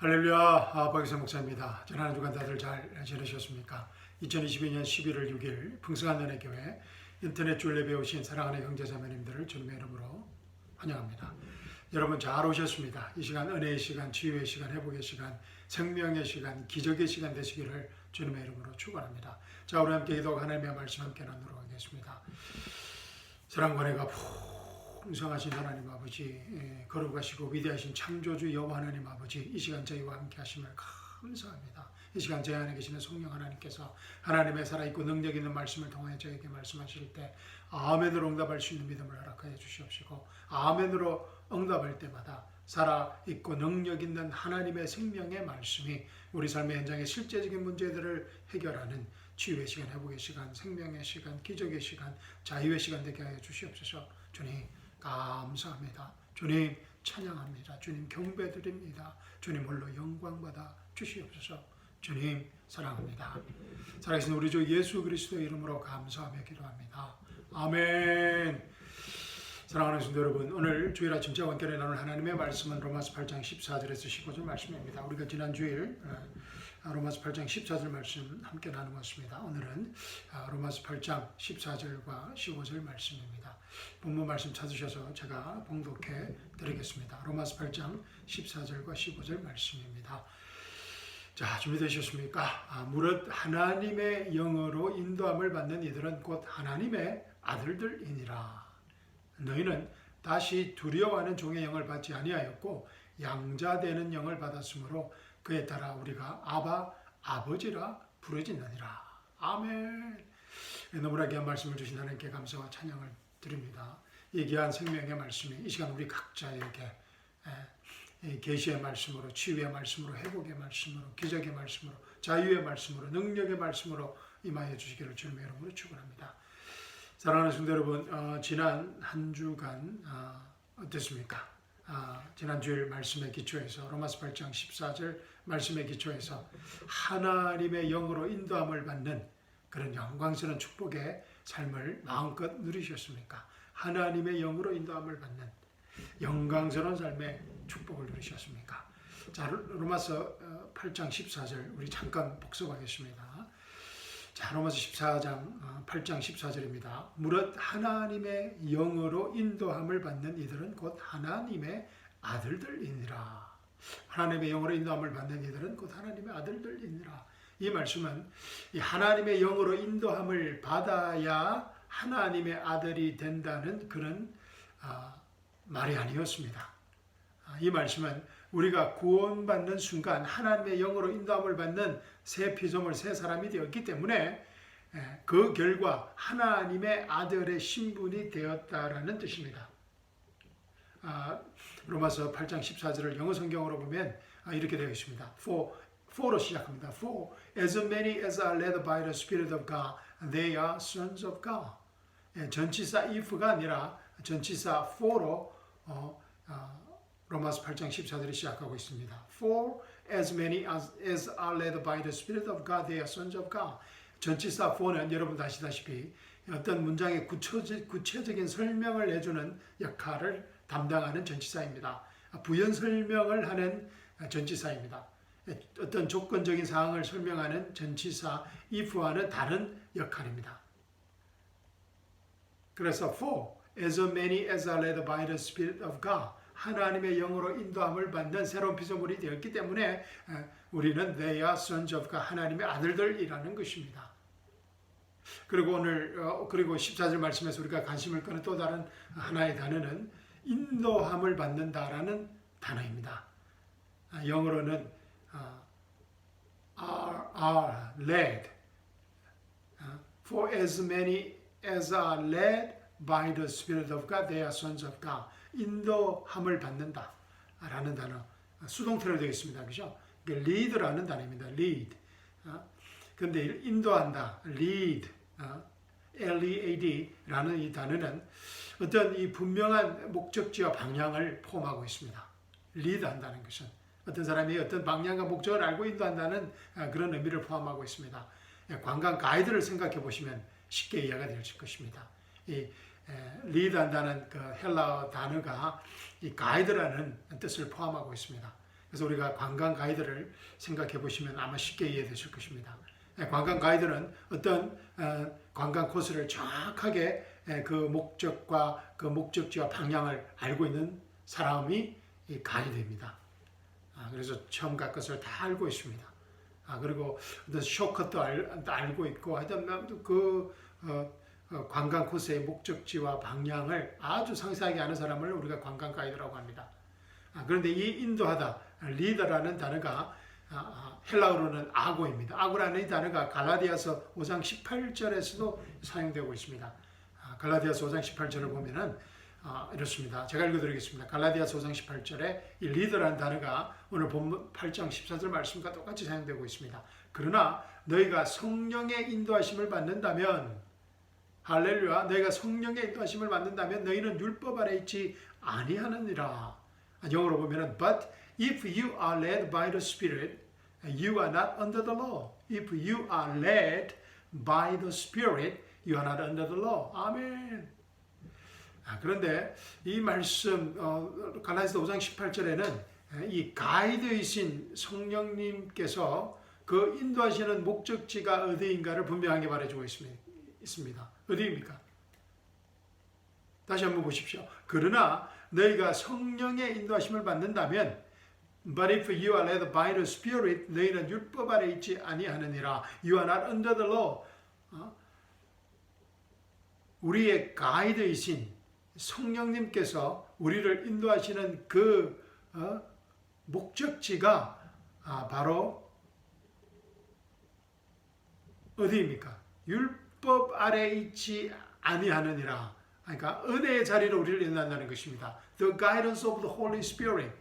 할렐루야, 박이성 목사입니다. 지난 한 주간 다들 잘 지내셨습니까? 2022년 11월 6일 풍성한 은혜교회 인터넷 주일에 배우신 사랑하는 형제자매님들을 주님의 이름으로 환영합니다. 여러분 잘 오셨습니다. 이 시간 은혜의 시간, 치유의 시간, 회복의 시간, 생명의 시간, 기적의 시간 되시기를 주님의 이름으로 축원합니다. 자, 우리 함께 기도하고 하나님의 말씀 함께 나누도록 하겠습니다. 사랑과 은혜가 풍성하신 하나님 아버지, 거룩하시고 위대하신 창조주 여호와 하나님 아버지, 이 시간 저희와 함께 하심을 감사합니다. 이 시간 저희 안에 계시는 성령 하나님께서 하나님의 살아있고 능력 있는 말씀을 통하여 저에게 말씀하실 때 아멘으로 응답할 수 있는 믿음을 허락하여 주시옵시고, 아멘으로 응답할 때마다 살아있고 능력 있는 하나님의 생명의 말씀이 우리 삶의 현장의 실제적인 문제들을 해결하는 치유의 시간, 회복의 시간, 생명의 시간, 기적의 시간, 자유의 시간 되게 하여 주시옵소서. 주님 감사합니다. 주님 찬양합니다. 주님 경배드립니다. 주님 홀로 영광받아 주시옵소서. 주님 사랑합니다. 살아계신 우리 주 예수 그리스도의 이름으로 감사하며 기도합니다. 아멘. 사랑하는 성도 여러분, 오늘 주일 아침 저와 함께 나눌 하나님의 말씀은 로마서 8장 14절에서 15절 말씀입니다. 우리가 지난 주일 로마서 8장 14절 말씀 함께 나누었습니다. 오늘은 로마서 8장 14절과 15절 말씀입니다. 본문 말씀 찾으셔서 제가 봉독해 드리겠습니다. 로마서 8장 14절과 15절 말씀입니다. 자, 준비되셨습니까? 무릇 하나님의 영으로 인도함을 받는 이들은 곧 하나님의 아들들이니라. 너희는 다시 두려워하는 종의 영을 받지 아니하였고 양자되는 영을 받았으므로 그에 따라 우리가 아바 아버지라 부르짖느니라. 아멘. 너무나 귀한 말씀을 주신 하나님께 감사와 찬양을 드립니다. 이 귀한 생명의 말씀이 이 시간 우리 각자에게 계시의 말씀으로, 치유의 말씀으로, 회복의 말씀으로, 기적의 말씀으로, 자유의 말씀으로, 능력의 말씀으로 임하여 주시기를 주님의 이름으로 축원합니다. 사랑하는 성도 여러분, 지난 한 주간 어땠습니까? 지난 주일 말씀의 기초에서 로마서 8장 14절 말씀의 기초에서 하나님의 영으로 인도함을 받는 그런 영광스러운 축복의 삶을 마음껏 누리셨습니까? 하나님의 영으로 인도함을 받는 영광스러운 삶의 축복을 누리셨습니까? 자, 로마서 8장 14절 우리 잠깐 복습하겠습니다. 자, 로마서 14장 8장 14절입니다. 무릇 하나님의 영으로 인도함을 받는 이들은 곧 하나님의 아들들이니라. 하나님의 영으로 인도함을 받는 이들은 곧 하나님의 아들들이니라. 이 말씀은 이 하나님의 영으로 인도함을 받아야 하나님의 아들이 된다는 그런 말이 아니었습니다. 이 말씀은 우리가 구원받는 순간 하나님의 영으로 인도함을 받는 새 피조물, 새 사람이 되었기 때문에 그 결과 하나님의 아들의 신분이 되었다라는 뜻입니다. 로마서 8장 14절을 영어 성경으로 보면 이렇게 되어 있습니다. for로 시작합니다. For as many as are led by the Spirit of God, they are sons of God. 전치사 if가 아니라 전치사 for로 로마서 8장 14절이 시작하고 있습니다. For as many as are led by the Spirit of God, they are sons of God. 전치사 for는 여러분 아시다시피 어떤 문장의 구체적인 설명을 해주는 역할을 담당하는 전치사입니다. 부연 설명을 하는 전치사입니다. 어떤 조건적인 사항을 설명하는 전치사 if와는 다른 역할입니다. 그래서 for as many as are led by the Spirit of God, 하나님의 영으로 인도함을 받는 새로운 피조물이 되었기 때문에 우리는 they are sons of God, 하나님의 아들들이라는 것입니다. 그리고 그리고 14절 말씀에서 우리가 관심을 끄는 또 다른 하나의 단어는 인도함을 받는다라는 단어입니다. 영어로는 are led. For as many as are led by the Spirit of God, they are sons of God. 인도함을 받는다 라는 단어, 수동태로 되어 있습니다. 그죠? lead라는 단어입니다. lead. 그런데 인도한다, lead, lead 라는 이 단어는 어떤 이 분명한 목적지와 방향을 포함하고 있습니다. lead 한다는 것은 어떤 사람이 어떤 방향과 목적을 알고 인도한다는 그런 의미를 포함하고 있습니다. 관광 가이드를 생각해 보시면 쉽게 이해가 될 것입니다. 이 리드한다는 그 헬라어 단어가 이 가이드라는 뜻을 포함하고 있습니다. 그래서 우리가 관광 가이드를 생각해 보시면 아마 쉽게 이해되실 것입니다. 관광 가이드는 어떤 관광 코스를 정확하게 그 목적과 그 목적지와 방향을 알고 있는 사람이 이 가이드입니다. 그래서 처음과 끝을 다 알고 있습니다. 그리고 어떤 쇼컷도 알고 있고 하여튼 그 관광 코스의 목적지와 방향을 아주 상세하게 아는 사람을 우리가 관광 가이드라고 합니다. 그런데 이 인도하다, 리더라는 단어가 헬라어로는 아고입니다. 아고라는 이 단어가 갈라디아서 5장 18절에서도 사용되고 있습니다. 갈라디아서 5장 18절을 보면은 이렇습니다. 제가 읽어드리겠습니다. 갈라디아서 5장 18절에 이 리더라는 단어가 오늘 본문 8장 14절 말씀과 똑같이 사용되고 있습니다. 그러나 너희가 성령의 인도하심을 받는다면, 할렐루야, 너희가 성령의 인도하심을 받는다면 너희는 율법 아래 있지 아니하느니라. 영어로 보면은 But if you are led by the Spirit, you are not under the law. If you are led by the Spirit, you are not under the law. 아멘. 그런데 이 말씀 갈라디아서 5장 18절에는 이 가이드이신 성령님께서 그 인도하시는 목적지가 어디인가를 분명하게 말해주고 있습니다. 어디입니까? 다시 한번 보십시오. 그러나 너희가 성령의 인도하심을 받는다면 But if you are led by the Spirit, 너희는 율법 아래 있지 아니하느니라. You are not under the law. 우리의 가이드이신 성령님께서 우리를 인도하시는 그 목적지가 바로 어디입니까? 율법 아래 있지 아니하느니라. 그러니까 은혜의 자리로 우리를 인도한다는 것입니다. The guidance of the Holy Spirit.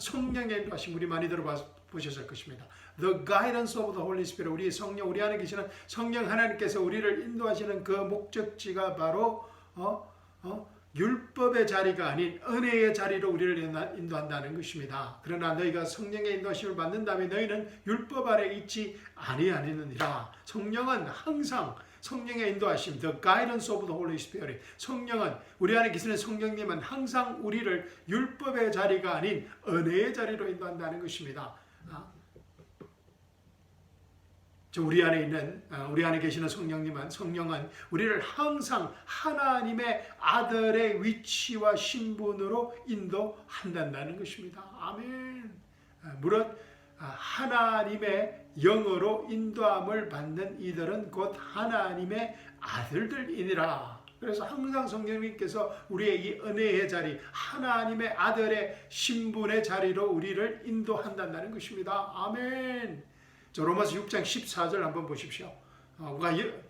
성령의 인도하심 우리 많이 들어보셨을 것입니다. The guidance of the Holy Spirit. 우리 성령, 우리 안에 계시는 성령 하나님께서 우리를 인도하시는 그 목적지가 바로 율법의 자리가 아닌 은혜의 자리로 우리를 인도한다는 것입니다. 그러나 너희가 성령의 인도하심을 받는다면 너희는 율법 아래 있지 아니하느니라. 성령은 항상 성령의 인도하심, the guidance of the Holy Spirit. 성령은, 우리 안에 계시는 성령님은 항상 우리를 율법의 자리가 아닌 은혜의 자리로 인도한다는 것입니다. 우리 안에 계시는 성령은 우리를 항상 하나님의 아들의 위치와 신분으로 인도한다는 것입니다. 아멘. 무릇 하나님의 영으로 인도함을 받는 이들은 곧 하나님의 아들들이니라. 그래서 항상 성령님께서 우리의 이 은혜의 자리, 하나님의 아들의 신분의 자리로 우리를 인도한다는 것입니다. 아멘. 로마서 6장 14절 한번 보십시오.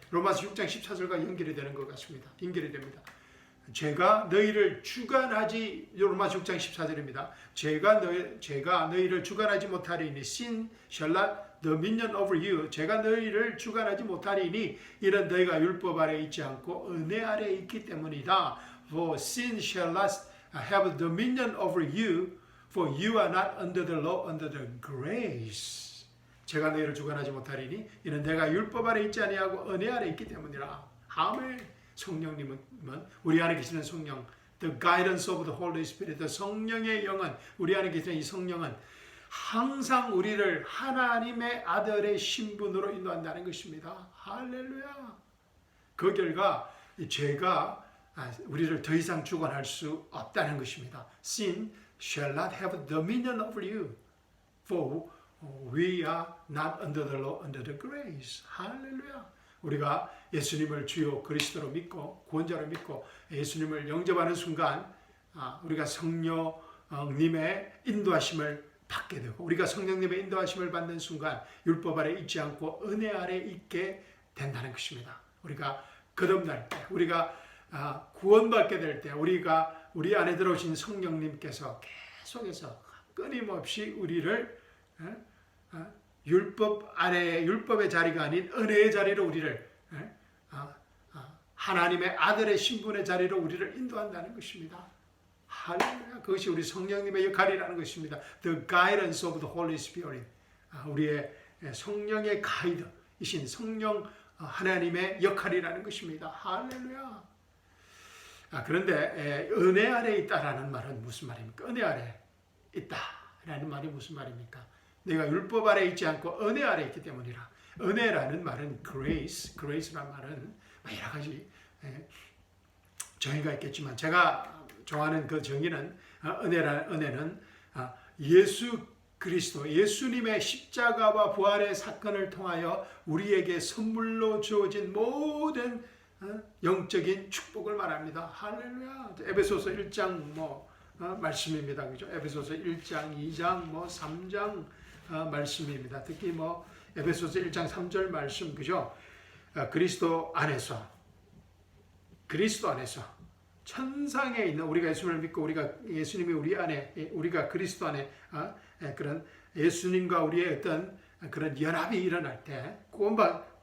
로마서 6장 14절과 연결이 되는 것 같습니다. 연결이 됩니다. 제가 너희를 주관하지, 로마서 6장 14절입니다. 제가 너희를 주관하지 못하리니 sin shall not dominion over you. 제가 너희를 주관하지 못하리니 이는 너희가 율법 아래 있지 않고 은혜 아래 있기 때문이다. For sin shall not have dominion over you, for you are not under the law, under the grace. 제가 너희를 주관하지 못하리니 이는 내가 율법 아래 있지 아니하고 은혜 아래 있기 때문이라. 아멘. 성령님은 우리 안에 계시는 성령, the guidance of the Holy Spirit, 성령의 영은, 우리 안에 계시는 이 성령은 항상 우리를 하나님의 아들의 신분으로 인도한다는 것입니다. 할렐루야. 그 결과 죄가 우리를 더 이상 주관할 수 없다는 것입니다. Sin shall not have dominion over you, for we are not under the law, under the grace. 할렐루야. 우리가 예수님을 주요 그리스도로 믿고 구원자로 믿고 예수님을 영접하는 순간 우리가 성령님의 인도하심을 받게 되고, 우리가 성령님의 인도하심을 받는 순간 율법 아래 있지 않고 은혜 아래 있게 된다는 것입니다. 우리가 거듭날 때, 우리가 구원받게 될 때, 우리가 우리 안에 들어오신 성령님께서 계속해서 끊임없이 우리를 율법 아래, 율법의 자리가 아닌 은혜의 자리로 우리를 하나님의 아들의 신분의 자리로 우리를 인도한다는 것입니다. 할렐루야. 그것이 우리 성령님의 역할이라는 것입니다. The guidance of the Holy Spirit. 우리의 성령의 가이드이신 성령 하나님의 역할이라는 것입니다. 할렐루야. 그런데 은혜 아래 있다라는 말은 무슨 말입니까? 은혜 아래 있다. 라는 말이 무슨 말입니까? 내가 율법 아래 있지 않고 은혜 아래 있기 때문이라. 은혜라는 말은 grace라는 말은 여러 가지 정의가 있겠지만 제가 좋아하는 그 정의는 은혜는 예수 그리스도 예수님의 십자가와 부활의 사건을 통하여 우리에게 선물로 주어진 모든 영적인 축복을 말합니다. 할렐루야. 에베소서 1장 말씀입니다. 그죠? 에베소서 1장, 2장, 3장 말씀입니다. 특히 에베소서 1장 3절 말씀, 그죠? 그리스도 안에서 천상에 있는 우리가 예수님을 믿고 예수님이 우리 안에 우리가 그리스도 안에 그런 예수님과 우리의 어떤 그런 연합이 일어날 때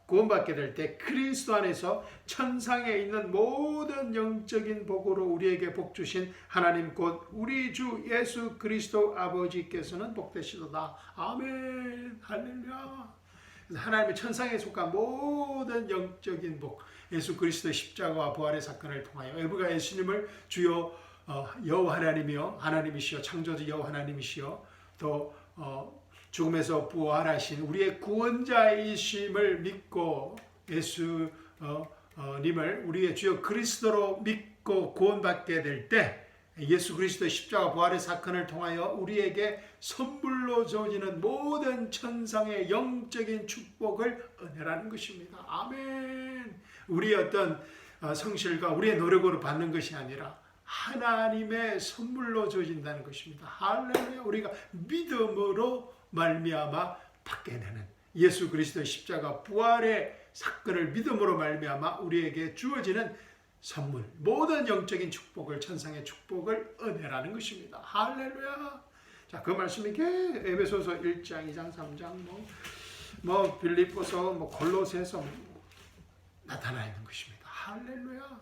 구원받게 될 때 그리스도 안에서 천상에 있는 모든 영적인 복으로 우리에게 복 주신 하나님 곧 우리 주 예수 그리스도 아버지께서는 복되시도다. 아멘. 할렐루야. 하나님의 천상에 속한 모든 영적인 복, 예수 그리스도의 십자가와 부활의 사건을 통하여 우리가 예수님을 주요 여호와 하나님이요 하나님이시여 창조주 여호와 하나님이시여 또 죽음에서 부활하신 우리의 구원자이심을 믿고 예수님을 우리의 주요 그리스도로 믿고 구원받게 될 때 예수 그리스도의 십자가 부활의 사건을 통하여 우리에게 선물로 주어지는 모든 천상의 영적인 축복을 은혜라는 것입니다. 아멘. 우리의 어떤 성실과 우리의 노력으로 받는 것이 아니라 하나님의 선물로 주어진다는 것입니다. 할렐루야. 우리가 믿음으로 말미암아 받게 되는 예수 그리스도의 십자가 부활의 사건을 믿음으로 말미암아 우리에게 주어지는 선물, 모든 영적인 축복을 천상의 축복을 은혜라는 것입니다. 할렐루야. 자, 그 말씀이 에베소서 1장, 2장, 3장, 빌립보서, 골로새서 나타나 있는 것입니다. 할렐루야.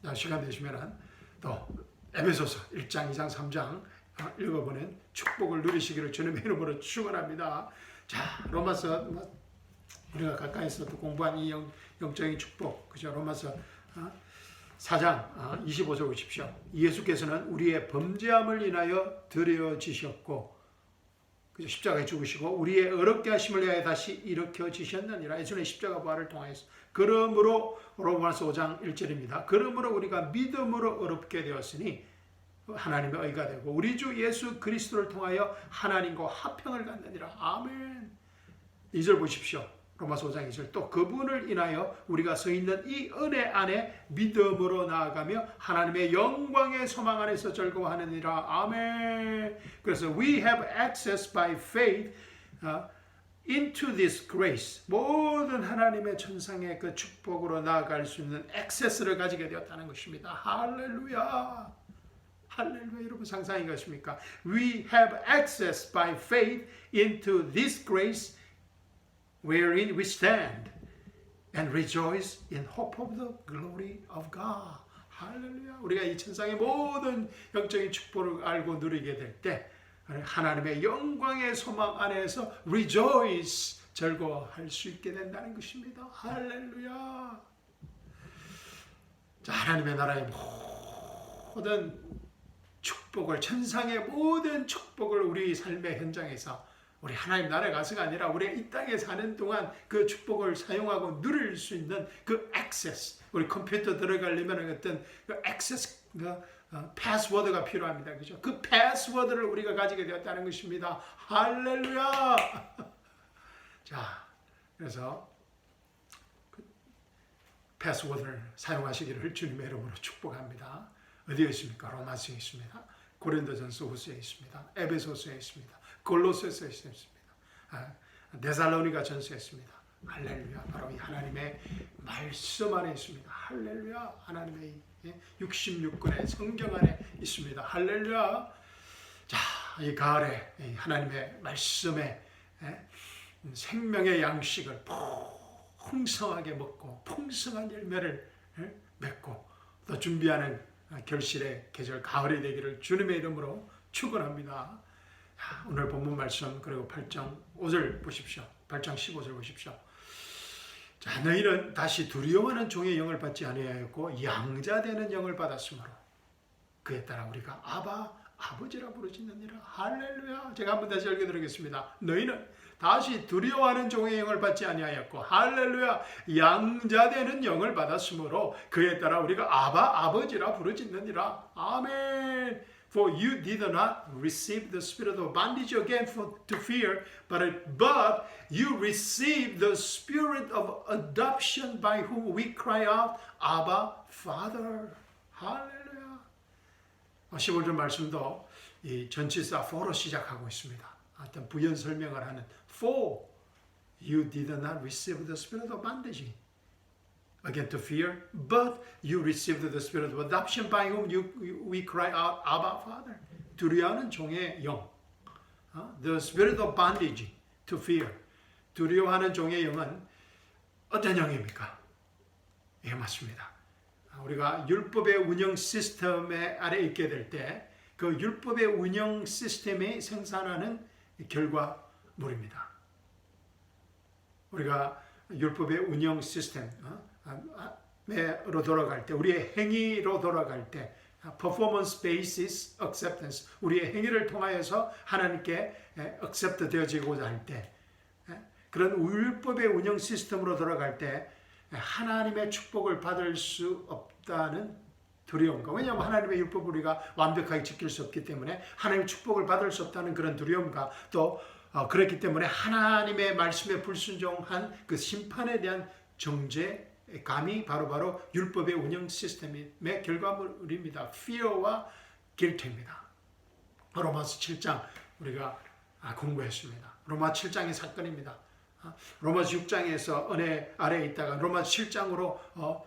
자, 시간 되시면 또 에베소서 1장, 2장, 3장 읽어보는 축복을 누리시기를 주님의 이름으로 축원합니다. 자, 로마서 우리가 가까이서 또 공부한 이 영적인 축복, 그죠? 로마서 4장 25절 보십시오. 예수께서는 우리의 범죄함을 인하여 드려지셨고, 그죠? 십자가에 죽으시고 우리의 어렵게 하심을 위하여 다시 일으켜지셨느니라. 예수님의 십자가 부활을 통하여서. 그러므로 로마서 5장 1절입니다. 그러므로 우리가 믿음으로 어렵게 되었으니 하나님의 의가 되고 우리 주 예수 그리스도를 통하여 하나님과 화평을 갖느니라. 아멘. 2절 보십시오. 로마서 5장 2절 또 그분을 인하여 우리가 서 있는 이 은혜 안에 믿음으로 나아가며 하나님의 영광의 소망 안에서 즐거워하느니라. 아멘. 그래서 we have access by faith into this grace. 모든 하나님의 천상의 그 축복으로 나아갈 수 있는 액세스를 가지게 되었다는 것입니다. 할렐루야. 할렐루야. 여러분 상상이 것입니까? We have access by faith into this grace wherein we stand and rejoice in hope of the glory of God. 할렐루야. 우리가 이 천상의 모든 영적인 축복을 알고 누리게 될 때 하나님의 영광의 소망 안에서 rejoice, 즐거워할 수 있게 된다는 것입니다. 할렐루야. 자, 하나님의 나라의 모든 축복을, 천상의 모든 축복을 우리 삶의 현장에서 우리 하나님 나라에 가서가 아니라 우리 이 땅에 사는 동안 그 축복을 사용하고 누릴 수 있는 그 액세스, 우리 컴퓨터 들어가려면 어떤 그 액세스, 패스워드가 필요합니다. 그죠? 그 패스워드를 우리가 가지게 되었다는 것입니다. 할렐루야! 자, 그래서 그 패스워드를 사용하시기를 주님의 이름으로 축복합니다. 어디에 있습니까? 로마서에 있습니다. 고린도전서 후서에 있습니다. 에베소서에 있습니다. 골로새서에 있습니다. 데살로니가 전서에 있습니다. 할렐루야. 바로 이 하나님의 말씀 안에 있습니다. 할렐루야. 하나님의 66권의 성경 안에 있습니다. 할렐루야. 자, 이 가을에 하나님의 말씀에 생명의 양식을 풍성하게 먹고 풍성한 열매를 맺고 또 준비하는 결실의 계절 가을이 되기를 주님의 이름으로 축원합니다. 오늘 본문 말씀 그리고 8장 5절 보십시오. 8장 15절 보십시오. 자, 너희는 다시 두려워하는 종의 영을 받지 아니하였고 양자되는 영을 받았으므로 그에 따라 우리가 아바 아버지라 부르짖느니라. 할렐루야. 제가 한번 다시 읽어드리겠습니다. 너희는 다시 두려워하는 종의 영을 받지 아니하였고 할렐루야 양자되는 영을 받았으므로 그에 따라 우리가 아버지라 부르짖느니라. 아멘. For you did not receive the spirit of bondage again to fear, but you received the spirit of adoption by whom we cry out, Abba, Father. 할렐루야. 15절 말씀도 이 전치사 for로 시작하고 있습니다. 어떤 부연 설명을 하는 For you did not receive the spirit of bondage again to fear, but you received the spirit of adoption by whom we cry out, Abba, Father. 두려워하는 종의 영. The spirit of bondage to fear. 두려워하는 종의 영은 어떤 영입니까? 예, 맞습니다. 우리가 율법의 운영 시스템에 아래 있게 될 때 그 율법의 운영 시스템이 생산하는 결과물입니다. 우리가 율법의 운영 시스템으로 돌아갈 때, 우리의 행위로 돌아갈 때, performance basis acceptance, 우리의 행위를 통하여서 하나님께 accept 되어지고자 할 때, 그런 율법의 운영 시스템으로 돌아갈 때 하나님의 축복을 받을 수 없다는 두려움과, 왜냐하면 하나님의 율법을 우리가 완벽하게 지킬 수 없기 때문에 하나님의 축복을 받을 수 없다는 그런 두려움과, 또 그렇기 때문에 하나님의 말씀에 불순종한 그 심판에 대한 정죄감이 바로 율법의 운영 시스템의 결과물입니다. Fear와 guilt입니다. 로마서 7장 우리가 공부했습니다. 로마 7장의 사건입니다. 로마서 6장에서 은혜 아래에 있다가 로마서 7장으로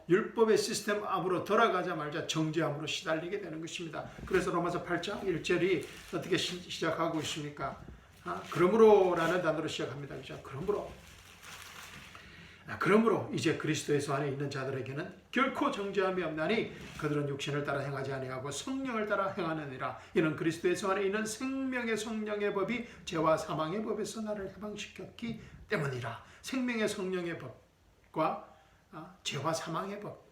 율법의 시스템 앞으로 돌아가자마자 정죄함으로 시달리게 되는 것입니다. 그래서 로마서 8장 1절이 어떻게 시작하고 있습니까? 그러므로라는 단어로 시작합니다. 그죠? 그러므로 이제 그리스도예수 안에 있는 자들에게는 결코 정죄함이 없나니 그들은 육신을 따라 행하지 아니하고 성령을 따라 행하느니라. 이는 그리스도예수 안에 있는 생명의 성령의 법이 죄와 사망의 법에서 나를 해방시켰기 때문이라. 생명의 성령의 법과 죄와 사망의 법,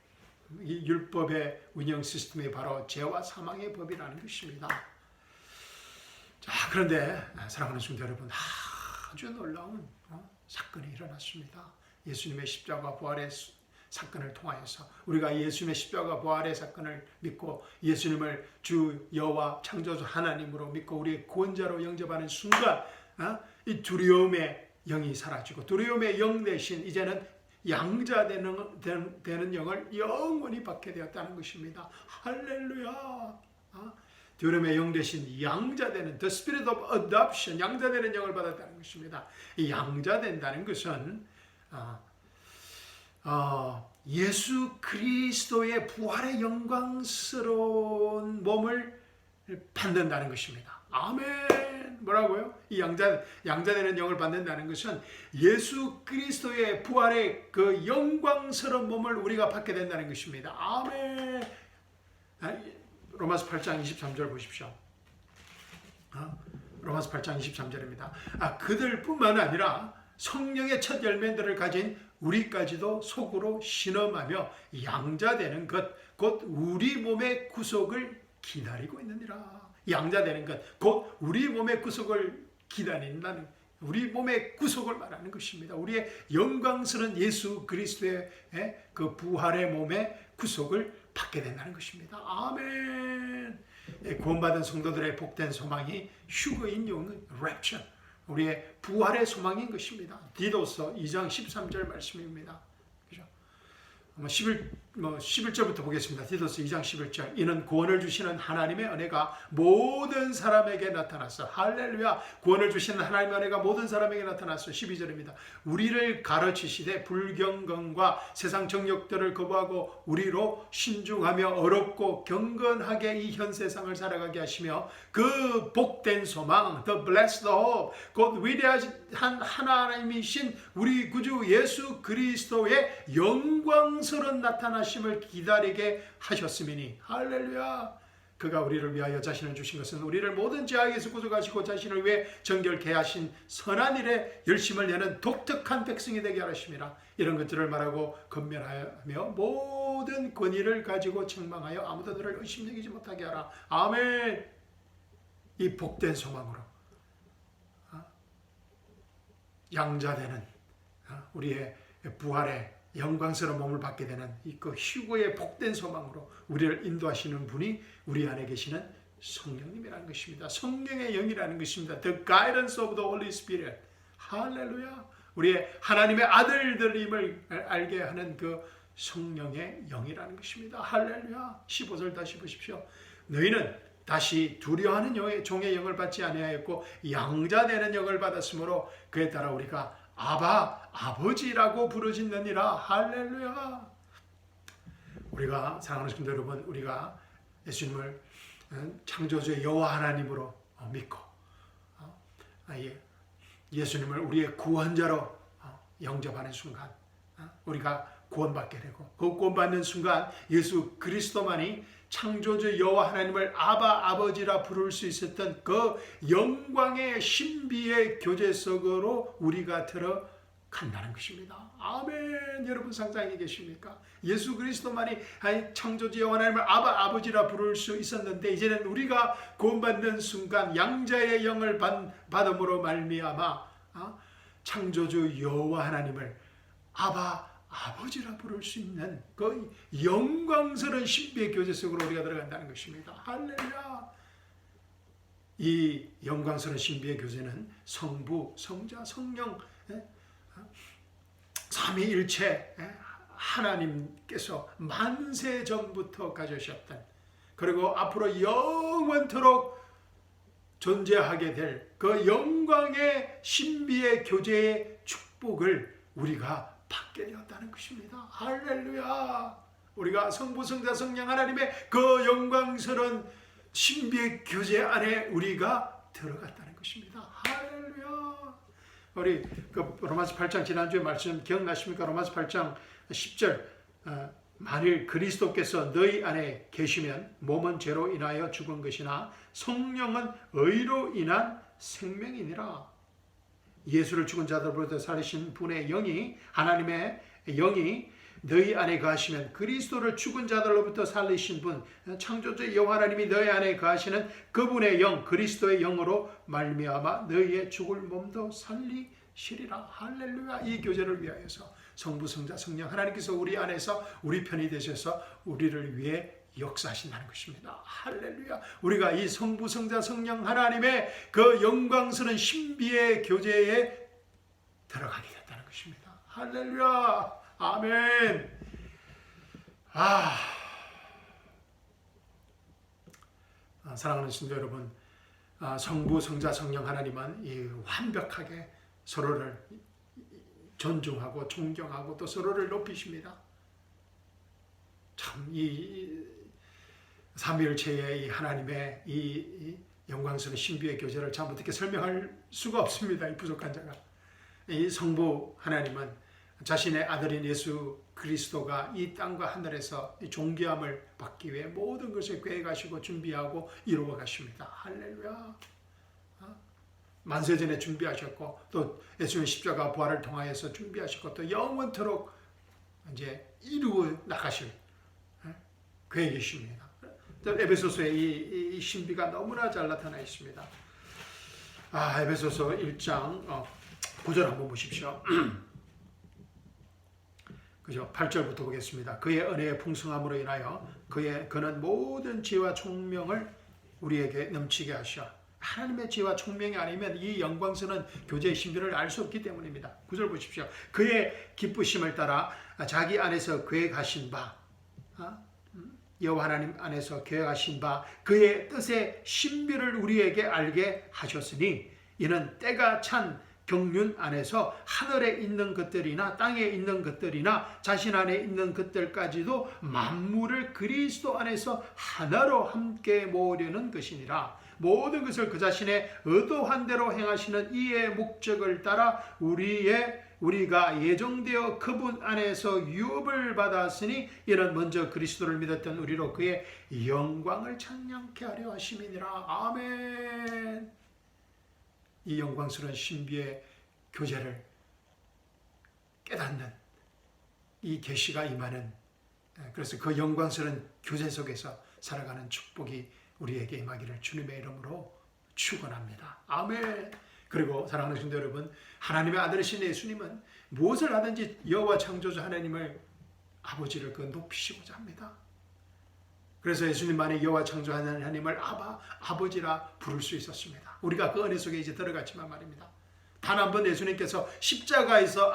이 율법의 운영 시스템이 바로 죄와 사망의 법이라는 것입니다. 자, 그런데 사랑하는 성도 여러분, 아주 놀라운 사건이 일어났습니다. 예수님의 십자가 부활의 사건을 통하여서 우리가 예수님의 십자가 부활의 사건을 믿고 예수님을 주 여호와 창조주 하나님으로 믿고 우리의 구원자로 영접하는 순간 이 두려움의 영이 사라지고 두려움의 영 대신 이제는 양자 되는 영을 영원히 받게 되었다는 것입니다. 할렐루야. 두려움의 영 대신 양자되는 The Spirit of Adoption, 양자되는 영을 받았다는 것입니다. 이 양자된다는 것은 예수 그리스도의 부활의 영광스러운 몸을 받는다는 것입니다. 아멘. 뭐라고요? 이 양자되는 영을 받는다는 것은 예수 그리스도의 부활의 그 영광스러운 몸을 우리가 받게 된다는 것입니다. 아멘. 로마서 8장 23절 보십시오. 로마서 8장 23절입니다. 그들뿐만 아니라 성령의 첫 열매들을 가진 우리까지도 속으로 신음하며 양자되는 것, 곧 우리 몸의 구속을 기다리고 있느니라. 양자되는 것, 곧 우리 몸의 구속을 기다린다는, 우리 몸의 구속을 말하는 것입니다. 우리의 영광스러운 예수 그리스도의 그 부활의 몸의 구속을 받게 된다는 것입니다. 아멘. 구원받은 성도들의 복된 소망이 휴거인 용, rapture, 우리의 부활의 소망인 것입니다. 디도서 2장 13절 말씀입니다. 그죠? 11절부터 보겠습니다. 디도서 2장 11절. 이는 구원을 주시는 하나님의 은혜가 모든 사람에게 나타났어. 할렐루야. 구원을 주시는 하나님의 은혜가 모든 사람에게 나타났어. 12절입니다. 우리를 가르치시되 불경건과 세상 정욕들을 거부하고 우리로 신중하며 어렵고 경건하게 이 현 세상을 살아가게 하시며 그 복된 소망, the blessed hope, 곧 위대한 하나님이신 우리 구주 예수 그리스도의 영광스러운 나타나심을 기다리게 하셨음이니. 할렐루야. 그가 우리를 위하여 자신을 주신 것은 우리를 모든 죄악에서 구속하시고 자신을 위해 정결케 하신 선한 일에 열심을 내는 독특한 백성이 되게 하심이라. 이런 것들을 말하고 건면하며 모든 권위를 가지고 책망하여 아무도 너를 의심여기지 못하게 하라. 아멘. 이 복된 소망으로 양자되는 우리의 부활의 영광스러운 몸을 받게 되는 그 휴거의 복된 소망으로 우리를 인도하시는 분이 우리 안에 계시는 성령님이라는 것입니다. 성령의 영이라는 것입니다. The guidance of the Holy Spirit. 할렐루야. 우리의 하나님의 아들들임을 알게 하는 그 성령의 영이라는 것입니다. 할렐루야. 15절 다시 보십시오. 너희는 다시 두려워하는 종의 영을 받지 아니하였고 양자되는 영을 받았으므로 그에 따라 우리가 아바 아버지라고 부르짖느니라. 할렐루야. 우리가 사랑하는 성도 여러분, 우리가 예수님을 창조주의 여호와 하나님으로 믿고 예수님을 우리의 구원자로 영접하는 순간 우리가 구원받게 되고, 그 구원받는 순간 예수 그리스도만이 창조주 여호와 하나님을 아바 아버지라 부를 수 있었던 그 영광의 신비의 교제 속으로 우리가 들어간다는 것입니다. 아멘. 여러분 상상이 계십니까? 예수 그리스도만이 창조주 여호와 하나님을 아바 아버지라 부를 수 있었는데, 이제는 우리가 구원받는 순간 양자의 영을 받음으로 말미암아 창조주 여호와 하나님을 아바 아버지라 부를 수 있는 그 영광스러운 신비의 교제 속으로 우리가 들어간다는 것입니다. 할렐루야. 이 영광스러운 신비의 교제는 성부, 성자, 성령 삼위일체 하나님께서 만세 전부터 가져오셨던, 그리고 앞으로 영원토록 존재하게 될 그 영광의 신비의 교제의 축복을 우리가 받게 되었다는 것입니다. 할렐루야. 우리가 성부, 성자, 성령 하나님의 그 영광스러운 신비의 교제 안에 우리가 들어갔다는 것입니다. 할렐루야. 우리 그 로마서 8장 지난주에 말씀 기억나십니까? 로마서 8장 10절 만일 그리스도께서 너희 안에 계시면 몸은 죄로 인하여 죽은 것이나 성령은 의로 인한 생명이니라. 예수를 죽은 자들로부터 살리신 분의 영이, 하나님의 영이 너희 안에 거하시면 그리스도를 죽은 자들로부터 살리신 분, 창조주 여호와 하나님이 너희 안에 거하시는 그분의 영, 그리스도의 영으로 말미암아 너희의 죽을 몸도 살리시리라. 할렐루야. 이 교제를 위하여서 성부, 성자, 성령 하나님께서 우리 안에서 우리 편이 되셔서 우리를 위해 역사하신다는 것입니다. 할렐루야. 우리가 이 성부, 성자, 성령 하나님의 그 영광스러운 신비의 교제에 들어가게 됐다는 것입니다. 할렐루야. 아멘. 사랑하는 성도 여러분, 성부, 성자, 성령 하나님은 이 완벽하게 서로를 존중하고 존경하고 또 서로를 높이십니다. 참 이 삼위일체의 이 하나님의 이 영광스러운 신비의 교제를 참 어떻게 설명할 수가 없습니다. 이 부족한 자가. 이 성부 하나님은 자신의 아들인 예수 그리스도가 이 땅과 하늘에서 이 존귀함을 받기 위해 모든 것을 계획하시고 준비하고 이루어 가십니다. 할렐루야. 만세전에 준비하셨고, 또 예수님의 십자가 부활을 통하여서 준비하셨고, 또 영원토록 이제 이루어 나가실 계획이십니다. 에베소서에 이 신비가 너무나 잘 나타나 있습니다. 에베소서 1장 9절 한번 보십시오. 그죠? 8절부터 보겠습니다. 그의 은혜의 풍성함으로 인하여 그는 모든 지혜와 총명을 우리에게 넘치게 하셔. 하나님의 지혜와 총명이 아니면 이 영광스러운 교제의 신비를 알 수 없기 때문입니다. 9절 보십시오. 그의 기쁘심을 따라 자기 안에서 계획하신 바, 여호와 하나님 안에서 계획하신 바 그의 뜻의 신비를 우리에게 알게 하셨으니, 이는 때가 찬 경륜 안에서 하늘에 있는 것들이나 땅에 있는 것들이나 자신 안에 있는 것들까지도 만물을 그리스도 안에서 하나로 함께 모으려는 것이니라. 모든 것을 그 자신의 의도한 대로 행하시는 이의 목적을 따라 우리가 예정되어 그분 안에서 유업을 받았으니, 이는 먼저 그리스도를 믿었던 우리로 그의 영광을 찬양케 하려 하심이니라. 아멘. 이 영광스러운 신비의 교제를 깨닫는 이 계시가 임하는, 그래서 그 영광스러운 교제 속에서 살아가는 축복이 우리에게 임하기를 주님의 이름으로 축원합니다. 아멘. 그리고 사랑하는 성도 여러분, 하나님의 아들이신 예수님은 무엇을 하든지 여호와 창조주 하나님을 아버지를 높이시고자 합니다. 그래서 예수님만이 여호와 창조하는 하나님을 아버지라 부를 수 있었습니다. 우리가 그 은혜 속에 이제 들어갔지만 말입니다. 단 한 번 예수님께서 십자가에서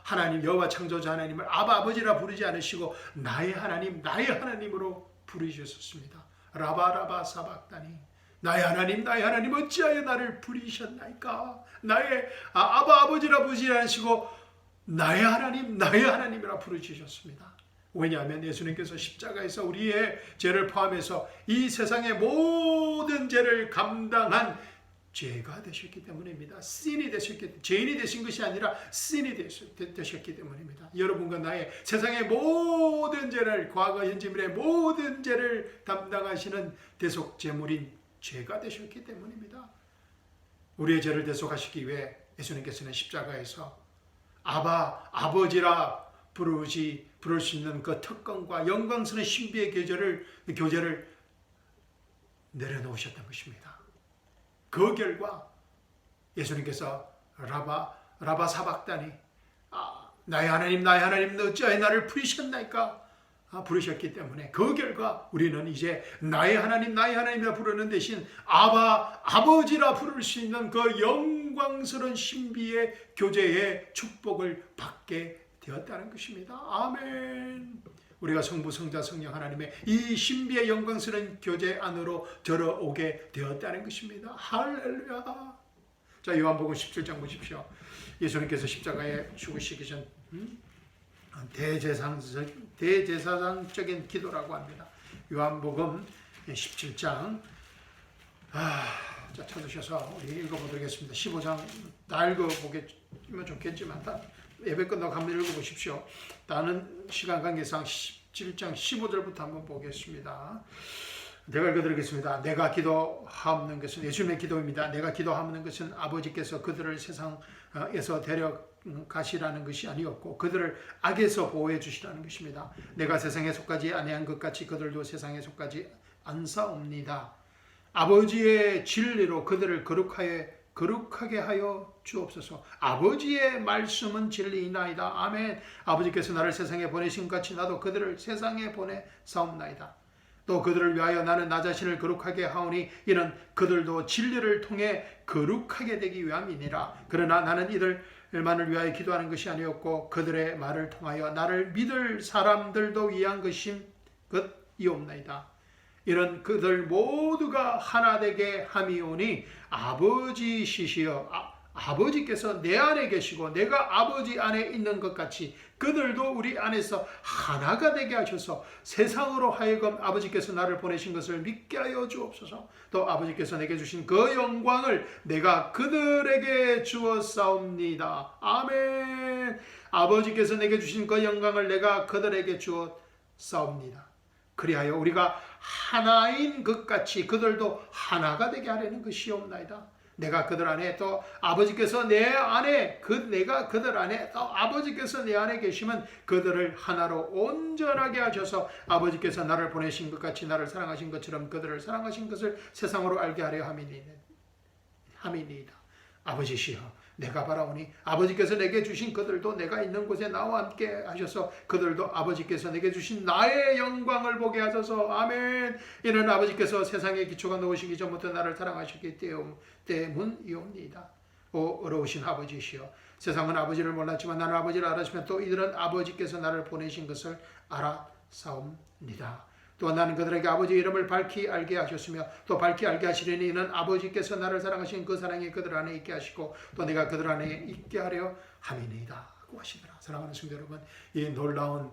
하나님 여호와 창조자 하나님을 아버지라 부르지 않으시고 나의 하나님으로 부르셨습니다. 라바라바 사박다니, 나의 하나님 어찌하여 나를 부르셨나이까. 나의 아버지라 부르지 않으시고 나의 하나님이라 부르시셨습니다. 왜냐하면 예수님께서 십자가에서 우리의 죄를 포함해서 이 세상의 모든 죄를 감당한 죄가 되셨기 때문입니다. 죄인이 되신 것이 아니라 신이 되셨기 때문입니다. 여러분과 나의 세상의 모든 죄를, 과거 현재 미래의 모든 죄를 담당하시는 대속제물인 죄가 되셨기 때문입니다. 우리의 죄를 대속하시기 위해 예수님께서는 십자가에서 아버지라 부를 수 있는 그 특권과 영광스러운 신비의 교제를 내려놓으셨던 것입니다. 그 결과 예수님께서 라바 사박다니, 나의 하나님 어찌하여 나를 부르셨나이까 부르셨기 때문에 그 결과 우리는 이제 나의 하나님이라 부르는 대신 아버지라 부를 수 있는 그 영광스러운 신비의 교제의 축복을 받게 되었다는 것입니다. 아멘. 우리가 성부, 성자, 성령 하나님의 이 신비의 영광스러운 교제 안으로 들어오게 되었다는 것입니다. 할렐루야. 자, 요한복음 17장 보십시오. 예수님께서 십자가에 죽으시기 전 대제사장적인 기도라고 합니다. 요한복음 17장 자, 찾으셔서 우리 읽어보겠습니다. 15장 다 읽어보면 좋겠지만 예배 끝나고 한번 읽어보십시오. 나는 시간 관계상 17장 15절부터 한번 보겠습니다. 내가 읽어드리겠습니다. 내가 기도하는 것은 예수님의 기도입니다. 내가 기도하는 것은 아버지께서 그들을 세상에서 데려가시라는 것이 아니었고 그들을 악에서 보호해 주시라는 것입니다. 내가 세상에 속하지 아니한 것 같이 그들도 세상에 속하지 않사옵니다. 아버지의 진리로 그들을 거룩하게 하여 주옵소서. 아버지의 말씀은 진리이나이다. 아멘. 아버지께서 나를 세상에 보내신 것 같이 나도 그들을 세상에 보내사옵나이다. 또 그들을 위하여 나는 나 자신을 거룩하게 하오니 이는 그들도 진리를 통해 거룩하게 되기 위함이니라. 그러나 나는 이들만을 위하여 기도하는 것이 아니었고 그들의 말을 통하여 나를 믿을 사람들도 위한 것이옵나이다. 이런 그들 모두가 하나 되게 함이오니 아버지시시여 아버지께서 내 안에 계시고 내가 아버지 안에 있는 것 같이 그들도 우리 안에서 하나가 되게 하셔서 세상으로 하여금 아버지께서 나를 보내신 것을 믿게 하여 주옵소서. 또 아버지께서 내게 주신 그 영광을 내가 그들에게 주었사옵니다. 아멘. 아버지께서 내게 주신 그 영광을 내가 그들에게 주었사옵니다. 그리하여 우리가 하나인 것 같이 그들도 하나가 되게 하려는 것이옵나이다. 내가 그들 안에 또 아버지께서 내 안에 내가 그들 안에 또 아버지께서 내 안에 계시면 그들을 하나로 온전하게 하셔서 아버지께서 나를 보내신 것 같이 나를 사랑하신 것처럼 그들을 사랑하신 것을 세상으로 알게 하려 함이니이다. 아버지시여 내가 바라오니 아버지께서 내게 주신 그들도 내가 있는 곳에 나와 함께 하셔서 그들도 아버지께서 내게 주신 나의 영광을 보게 하소서. 아멘. 이는 아버지께서 세상의 기초가 놓으시기 전부터 나를 사랑하셨기 때문이옵니다. 오 어려우신 아버지시여 세상은 아버지를 몰랐지만 나는 아버지를 알았으면 또 이들은 아버지께서 나를 보내신 것을 알았사옵니다. 또 나는 그들에게 아버지의 이름을 밝히 알게 하셨으며 또 밝히 알게 하시려니 이는 아버지께서 나를 사랑하신 그 사랑이 그들 안에 있게 하시고 또 내가 그들 안에 있게 하려 함이니이다 고 하시더라. 사랑하는 성도 여러분, 이 놀라운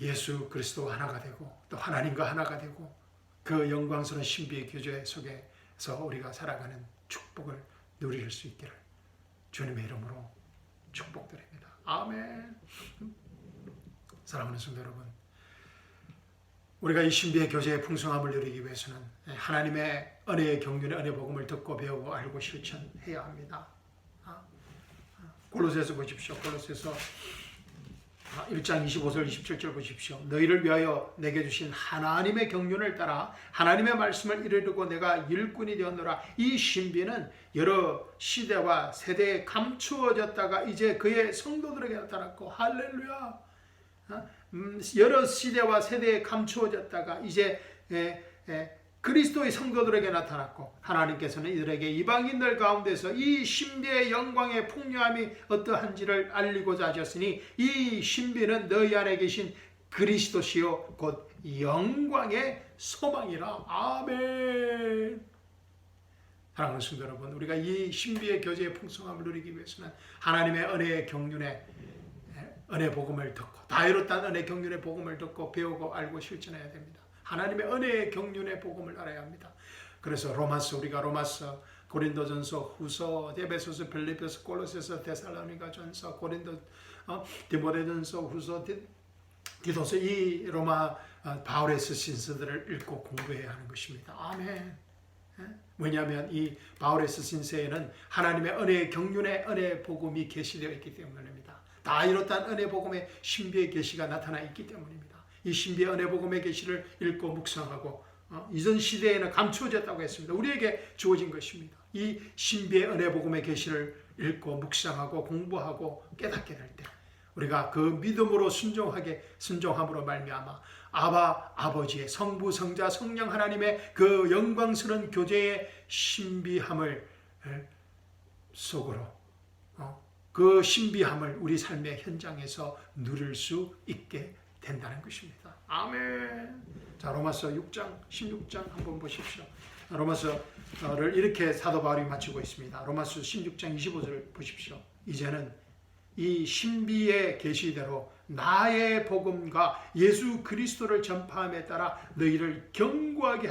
예수 그리스도 하나가 되고 또 하나님과 하나가 되고 그 영광스러운 신비의 교제 속에서 우리가 살아가는 축복을 누릴 수 있기를 주님의 이름으로 축복드립니다. 아멘. 사랑하는 성도 여러분, 우리가 이 신비의 교제의 풍성함을 누리기 위해서는 하나님의 은혜의 경륜의 은혜 복음을 듣고 배우고 알고 실천해야 합니다. 골로새서 보십시오. 골로새서 1장 25절 27절 보십시오. 너희를 위하여 내게 주신 하나님의 경륜을 따라 하나님의 말씀을 이루려고 내가 일꾼이 되었노라. 이 신비는 여러 시대와 세대에 감추어졌다가 이제 그의 성도들에게 나타났고, 할렐루야. 여러 시대와 세대에 감추어졌다가 이제 그리스도의 성도들에게 나타났고, 하나님께서는 이들에게 이방인들 가운데서 이 신비의 영광의 풍요함이 어떠한지를 알리고자 하셨으니 이 신비는 너희 안에 계신 그리스도시요 곧 영광의 소망이라. 아멘. 사랑하는 성도 여러분, 우리가 이 신비의 교제의 풍성함을 누리기 위해서는 하나님의 은혜의 경륜에 은혜 복음을 듣고, 다이로탄 은혜 경륜의 복음을 듣고 배우고 알고 실천해야 됩니다. 하나님의 은혜의 경륜의 복음을 알아야 합니다. 그래서 우리가 로마서, 고린도전서, 후서, 에베소서, 빌립보서, 골로새서, 데살로니가전서, 고린도, 디모데전서, 후서, 디도서, 이 로마 바울의 쓰신 서들을 읽고 공부해야 하는 것입니다. 아멘. 왜냐하면 이 바울의 쓰신 서에는 하나님의 은혜의 경륜의 은혜 복음이 계시되어 있기 때문입니다. 다 이렇단 은혜 복음의 신비의 계시가 나타나 있기 때문입니다. 이 신비의 은혜 복음의 계시를 읽고 묵상하고, 이전 시대에는 감추어졌다고 했습니다. 우리에게 주어진 것입니다. 이 신비의 은혜 복음의 계시를 읽고 묵상하고 공부하고 깨닫게 될 때 우리가 그 믿음으로 순종함으로 말미암아 아버지의 성부 성자 성령 하나님의 그 영광스러운 교제의 신비함을 속으로 그 신비함을 우리 삶의 현장에서 누릴 수 있게 된다는 것입니다. 아멘. 자, 로마서 6장 16장 한번 보십시오. 로마서를 이렇게 사도 바울이 마치고 있습니다. 로마서 16장 25절 보십시오. 이제는 이 신비의 계시대로 나의 복음과 예수 그리스도를 전파함에 따라 너희를 견고하게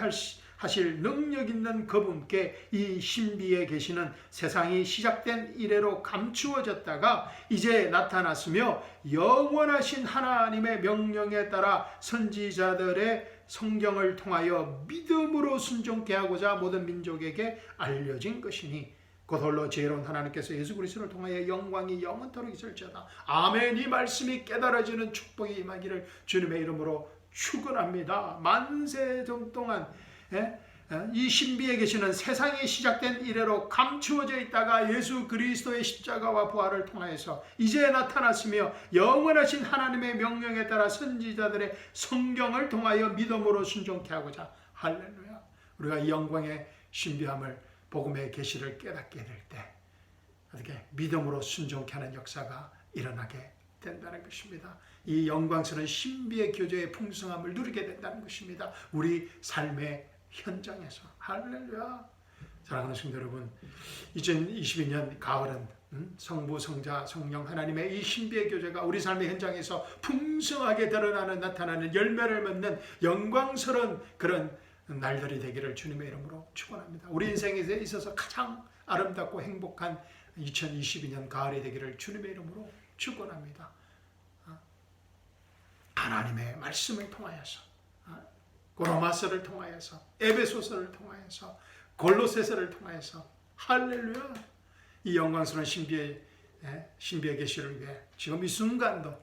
하실 능력 있는 그분께 이 신비의 계시는 세상이 시작된 이래로 감추어졌다가 이제 나타났으며 영원하신 하나님의 명령에 따라 선지자들의 성경을 통하여 믿음으로 순종케 하고자 모든 민족에게 알려진 것이니 곧 홀로 지혜로운 하나님께서 예수 그리스도를 통하여 영광이 영원토록 있을지어다. 아멘. 이 말씀이 깨달아지는 축복이 임하기를 주님의 이름으로 축원합니다. 만세전 동안 이 신비에 계시는 세상이 시작된 이래로 감추어져 있다가 예수 그리스도의 십자가와 부활을 통하여서 이제 나타났으며 영원하신 하나님의 명령에 따라 선지자들의 성경을 통하여 믿음으로 순종케 하고자. 할렐루야. 우리가 이 영광의 신비함을 복음의 계시를 깨닫게 될 때 어떻게 믿음으로 순종케 하는 역사가 일어나게 된다는 것입니다. 이 영광스러운 신비의 교제의 풍성함을 누리게 된다는 것입니다. 우리 삶의 현장에서. 할렐루야. 사랑하는 성도 여러분, 2022년 가을은 성부, 성자, 성령 하나님의 이 신비의 교제가 우리 삶의 현장에서 풍성하게 드러나는 나타나는 열매를 맺는 영광스러운 그런 날들이 되기를 주님의 이름으로 축원합니다. 우리 인생에 있어서 가장 아름답고 행복한 2022년 가을이 되기를 주님의 이름으로 축원합니다. 하나님의 말씀을 통하여서, 로마서를 통하여서, 에베소서를 통하여서, 골로새서를 통하여서, 할렐루야. 이 영광스러운 신비의 계시를 위해 지금 이 순간도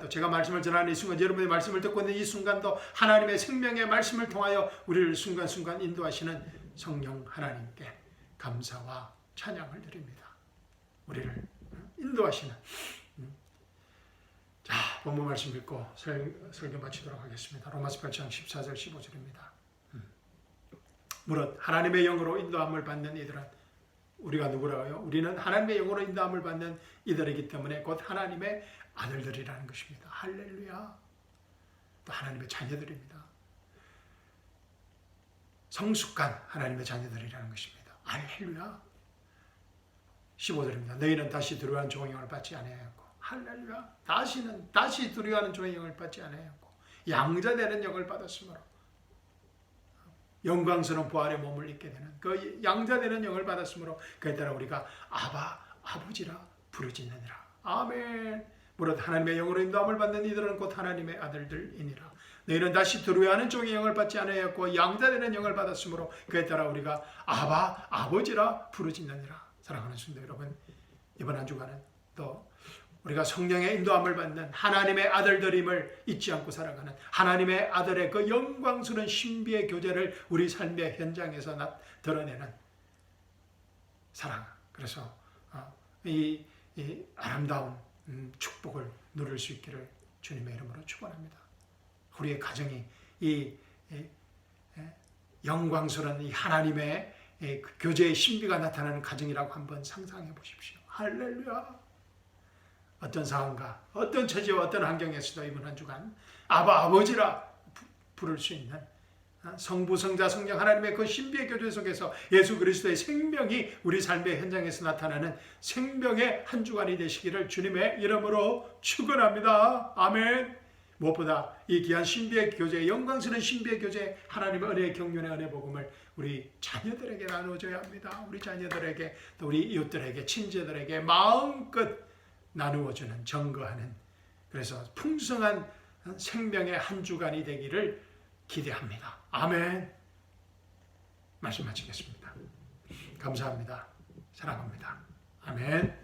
제가 말씀을 전하는 이 순간, 여러분의 말씀을 듣고 있는 이 순간도 하나님의 생명의 말씀을 통하여 우리를 순간순간 인도하시는 성령 하나님께 감사와 찬양을 드립니다. 우리를 인도하시는. 자, 본문 말씀 읽고 설교 마치도록 하겠습니다. 로마서 8장 14절 15절입니다. 무릇 하나님의 영으로 인도함을 받는 이들은, 우리가 누구라고요? 우리는 하나님의 영으로 인도함을 받는 이들이기 때문에 곧 하나님의 아들들이라는 것입니다. 할렐루야. 또 하나님의 자녀들입니다. 성숙한 하나님의 자녀들이라는 것입니다. 할렐루야. 15절입니다. 너희는 다시 두려워하는 종의 영을 받지 아니하였고, 할렐루야. 다시 두려워하는 종의 영을 받지 아니하였고, 양자되는 영을 받았으므로 영광스러운 부활의 몸을 입게 되는 그 양자되는 영을 받았으므로 그에 따라 우리가 아버지라 부르짖느니라. 아멘. 무릇 하나님의 영으로 인도함을 받는 이들은 곧 하나님의 아들들이니라. 너희는 다시 두려워하는 종의 영을 받지 아니하였고 양자되는 영을 받았으므로 그에 따라 우리가 아버지라 부르짖느니라. 사랑하는 성도 여러분, 이번 한 주간은 또 우리가 성령의 인도함을 받는 하나님의 아들들임을 잊지 않고 살아가는 하나님의 아들의 그 영광스러운 신비의 교제를 우리 삶의 현장에서 드러내는 사랑. 그래서 이 아름다운 축복을 누릴 수 있기를 주님의 이름으로 축원합니다. 우리의 가정이 이 영광스러운 이 하나님의 그 교제의 신비가 나타나는 가정이라고 한번 상상해 보십시오. 할렐루야. 어떤 상황과 어떤 처지와 어떤 환경에서도 이번 한 주간 아버지라 부를 수 있는 성부, 성자, 성령 하나님의 그 신비의 교제 속에서 예수 그리스도의 생명이 우리 삶의 현장에서 나타나는 생명의 한 주간이 되시기를 주님의 이름으로 축원합니다. 아멘. 무엇보다 이 귀한 신비의 교제, 영광스러운 신비의 교제, 하나님의 은혜의 경륜의 은혜 복음을 우리 자녀들에게 나눠줘야 합니다. 우리 자녀들에게, 또 우리 이웃들에게, 친지들에게 마음껏 나누어주는, 증거하는, 그래서 풍성한 생명의 한 주간이 되기를 기대합니다. 아멘. 말씀 마치겠습니다. 감사합니다. 사랑합니다. 아멘.